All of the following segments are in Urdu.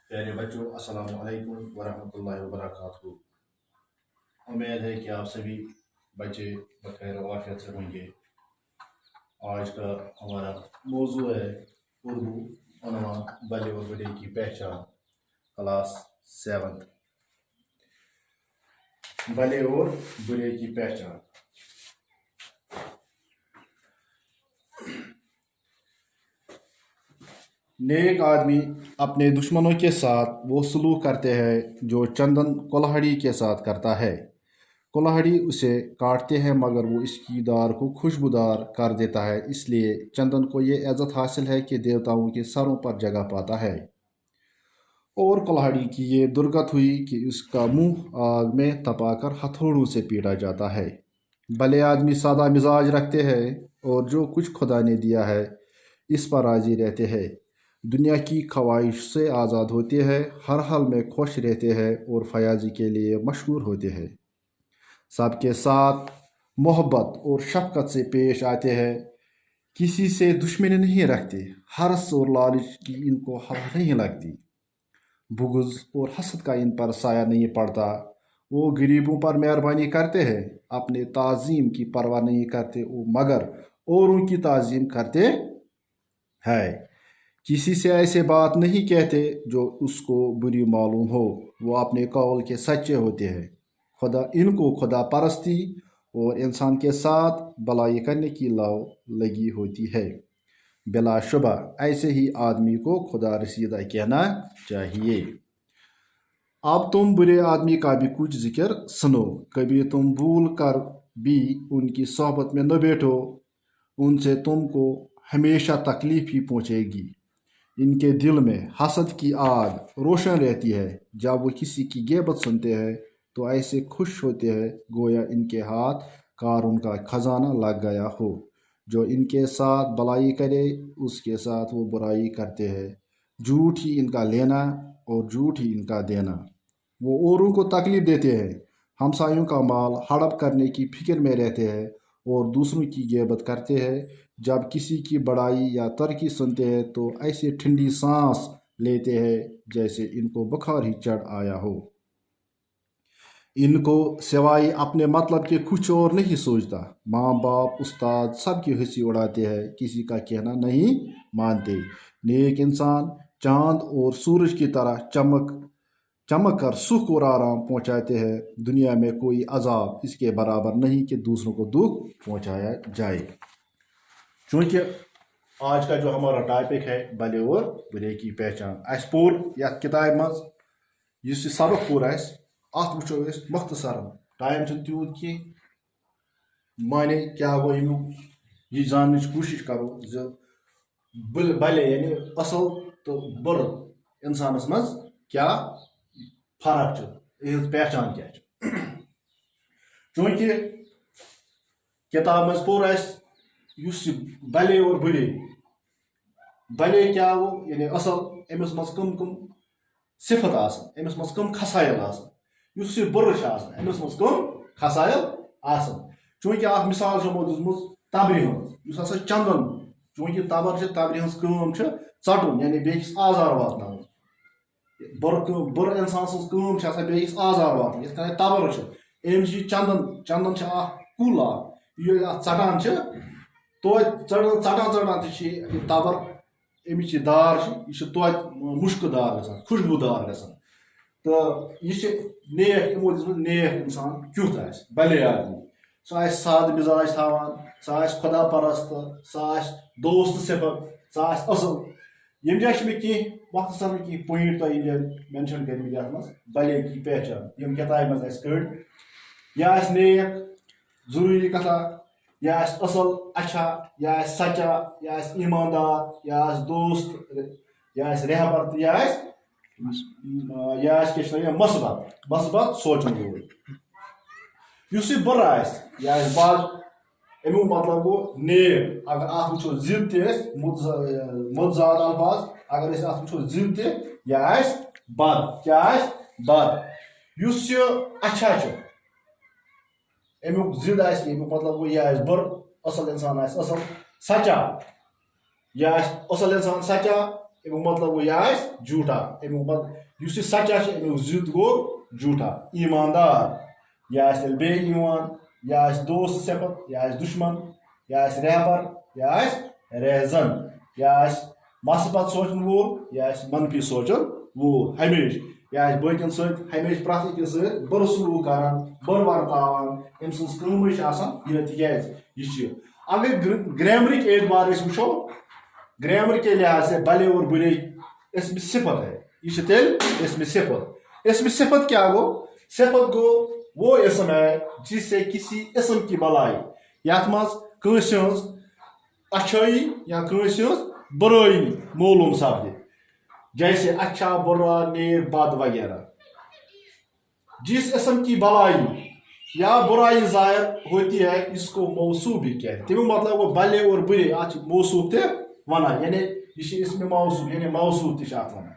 پیارے بچوں، السلام علیکم ورحمۃ اللہ وبرکاتہ۔ امید ہے کہ آپ سبھی بچے بخیر و عافیت سے ہوں گے۔ آج کا ہمارا موضوع ہے اردو عنوان بلے اور بڑے کی پہچان، کلاس 7۔ بلے اور برے کی پہچان۔ نیک آدمی اپنے دشمنوں کے ساتھ وہ سلوک کرتے ہیں جو چندن کلہڑی کے ساتھ کرتا ہے۔ کلہڑی اسے کاٹتے ہیں مگر وہ اس کی دار کو خوشبودار کر دیتا ہے، اس لیے چندن کو یہ عزت حاصل ہے کہ دیوتاؤں کے سروں پر جگہ پاتا ہے۔ اور کلہڑی کی یہ درگت ہوئی کہ اس کا منہ آگ میں تپا کر ہتھوڑوں سے پیٹا جاتا ہے۔ بھلے آدمی سادہ مزاج رکھتے ہیں اور جو کچھ خدا نے دیا ہے اس پر راضی رہتے ہیں، دنیا کی خواہش سے آزاد ہوتے ہیں، ہر حال میں خوش رہتے ہیں اور فیاضی کے لیے مشہور ہوتے ہیں۔ سب کے ساتھ محبت اور شفقت سے پیش آتے ہیں، کسی سے دشمنی نہیں رکھتے، حرص اور لالچ کی ان کو ہوا نہیں لگتی، بغض اور حسد کا ان پر سایہ نہیں پڑتا۔ وہ غریبوں پر مہربانی کرتے ہیں، اپنے تعظیم کی پرواہ نہیں کرتے مگر اوروں کی تعظیم کرتے ہیں۔ کسی سے ایسے بات نہیں کہتے جو اس کو بری معلوم ہو، وہ اپنے قول کے سچے ہوتے ہیں۔ ان کو خدا پرستی اور انسان کے ساتھ بھلائی کرنے کی لو لگی ہوتی ہے۔ بلا شبہ ایسے ہی آدمی کو خدا رسیدہ کہنا چاہیے۔ اب تم برے آدمی کا بھی کچھ ذکر سنو، کبھی تم بھول کر بھی ان کی صحبت میں نہ بیٹھو، ان سے تم کو ہمیشہ تکلیف ہی پہنچے گی۔ ان کے دل میں حسد کی آگ روشن رہتی ہے، جب وہ کسی کی غیبت سنتے ہیں تو ایسے خوش ہوتے ہیں گویا ان کے ہاتھ کار ان کا خزانہ لگ گیا ہو۔ جو ان کے ساتھ بھلائی کرے اس کے ساتھ وہ برائی کرتے ہیں، جھوٹ ہی ان کا لینا اور جھوٹ ہی ان کا دینا۔ وہ اوروں کو تکلیف دیتے ہیں، ہمسایوں کا مال ہڑپ کرنے کی فکر میں رہتے ہیں اور دوسروں کی غیبت کرتے ہیں۔ جب کسی کی بڑائی یا ترقی سنتے ہیں تو ایسے ٹھنڈی سانس لیتے ہیں جیسے ان کو بخار ہی چڑھ آیا ہو۔ ان کو سوائے اپنے مطلب کے کچھ اور نہیں سوچتا۔ ماں باپ استاد سب کی ہنسی اڑاتے ہیں، کسی کا کہنا نہیں مانتے۔ نیک انسان چاند اور سورج کی طرح چمک کر سکھ اور آرام پہنچاتے ہیں۔ دنیا میں کوئی عذاب اس کے برابر نہیں کہ دوسروں کو دکھ پہنچایا جائے۔ چونکہ آج کا جو ہمارا ٹاپک ہے بلے اور برے کی پہچان، اس پور یا کتاب مز اس سبق پور اس ات وچو اس مختصر، ٹائم چھ تیوت کی مانے کیا گو یہ جاننے کوشش کرو بلے یعنی اصل تو بر انسانس مز کیا فرق یہ پہچان کیا چونکہ کتاب مز پور اس بلے اور برے، بلے کیا گو یعنی اصل امس مز کم صفت آسان، امس مز کم خسائل آسان، اس بر آسان امس مز کم خسائل آسان۔ چونکہ اخ مثال ہمو دزمز تبرِ ہنز، اس ہسا چندن، چونکہ تبرِ ہنز کٲم چھ ژٹُن یعنی بیکس آزار واتناوُن۔ بر انسان سٕنٛز کٲم چھِ آسان بیکس آزار واتُن، یِتھ کٔنۍ تبر چھُ أمِس چھِ چندن چھِ اکھ کُل اکھ، ییٚلہِ اتھ ژٹان چھِ توتہِ ژٹان تہِ چھِ یہِ تبر، امِچ یہِ دار چھِ یہِ چھِ توتہِ مُشکہٕ دار گژھان، خوشبوٗدار گژھان۔ تہٕ یہِ چھِ نیک، یِمو دِژمٕژ نیک اِنسان کیُتھ آسہِ بلے آدمی، سُہ آسہِ سادٕ مِزاج تھاوان، سُہ آسہِ خۄدا پرست، سُہ آسہِ دوست صفت، سُہ آسہِ اصل۔ ییٚمہِ جایہِ چھِ مےٚ کینٛہہ مختصر کینٛہہ پویِنٹ تۄہہِ اِنڈین مینشن کٔرمٕتۍ یتھ منٛز بلے کی پہچان، یِم کتابہِ منٛز اَسہِ کٔڑۍ۔ یہِ آسہِ نیک ضروٗری کتھا، یہِ آسہِ اصل اچھا، یہِ آسہِ سچا، یہِ آسہِ ایماندار، یہِ آسہِ دوست، یہِ آسہِ رہبر تہٕ یہِ آسہِ کیٛاہ چھِ ونان مثبت سونٛچن وول۔ یُس یہِ بُرٕ آسہِ یہِ آسہِ بد، امیُک مطلب گوٚو نیک۔ اگر اتھ وٕچھو ضد تہِ أسۍ مُتضاد الفاظ، اگر أسۍ اتھ وٕچھو ضد تہِ یہِ آسہِ بد، کیٛاہ آسہِ بد۔ یُس یہِ اچھا چھُ امیُک ضد آسہِ کینٛہہ، امیُک مطلب گوٚو یہِ آسہِ بُرٕ، اصل انسان آسہِ اصل۔ سچا، یہِ آسہِ اصل انسان سچا، امیک مطلب گو یہ جھوٹا امیک مطلب اس سچا امیک ضد گو جھوٹا ایماندار یہ تیل بے ایمان یہ دوست صفت یہ دشمن یہ رہبر یہ رہزن یہ مثبت سوچن وول یہ منفی سوچن وول ہمیشہ یہ باقین ست ہمیشہ پریت أکس ست بر سلوک کران بر ورتاوان أمۍ سٕنٛز کٲمٕے چھِ آسان یہِ تِکیازِ یہِ چھِ اگر گرامرک اعتبار أسۍ وٕچھو گرامر کے لحاظ سے بھلے اور برے اسم صفت ہے یہ تیل اسم صفت اسم صفت کیا گو صفت گو وہ اسم ہے جس سے کسی اسم کی بلائی یتھ مز کٲنٛسہِ ہٕنٛز اچھائی یا کٲنٛسہِ ہٕنٛز برائی معلوم سپدِ جیسے اچھا برا نیک بد وغیرہ جس اسم کی بلائی یا برائی ظاہر ہوتی ہے اس کو موصوف بھی کہتے ہیں تمیک مطلب گو بھلے اور برے ات موصوف تہ ونان یعنی یہ اسم موصوف یعنی موصوف تہ ونان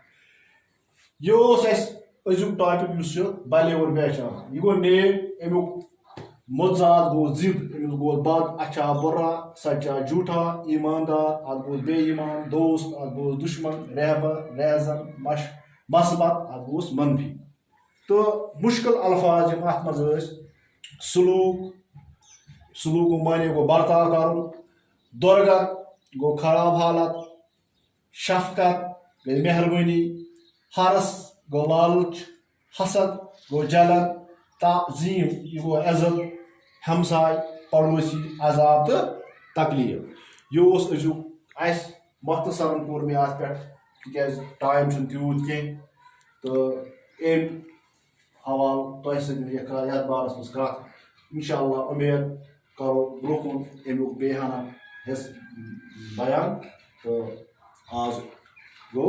یہ ازیک ٹاپک اس بھلے اور بے اچھا یہ گو نیک امیک متضاد گو ضد امس گو بد اچھا برا سچا جھوٹا ایماندار ات گوس بے ایمان دوست ات گوس دشمن رہبر رہزن مثبت ات گوس منفی تو مشکل الفاظ یم ات مز سلوک معنی گو برتاؤ کرن درگت گو خراب حالت شفقت گئی مہربانی حرس گو لالچ حسد گو جلن تعظیم یہ گو عزت ہمسائے پڑوسی عذاب تو تکلیف یہ ازیک مختصر کور مے ات پہ ٹائم تیوت کی تو ام حوالہ تہ ست یتھ بارس مز کت انشاءاللہ امید کرو برو کن امیک بیٚیہِ ہنا حصہٕ بیان تو آز گو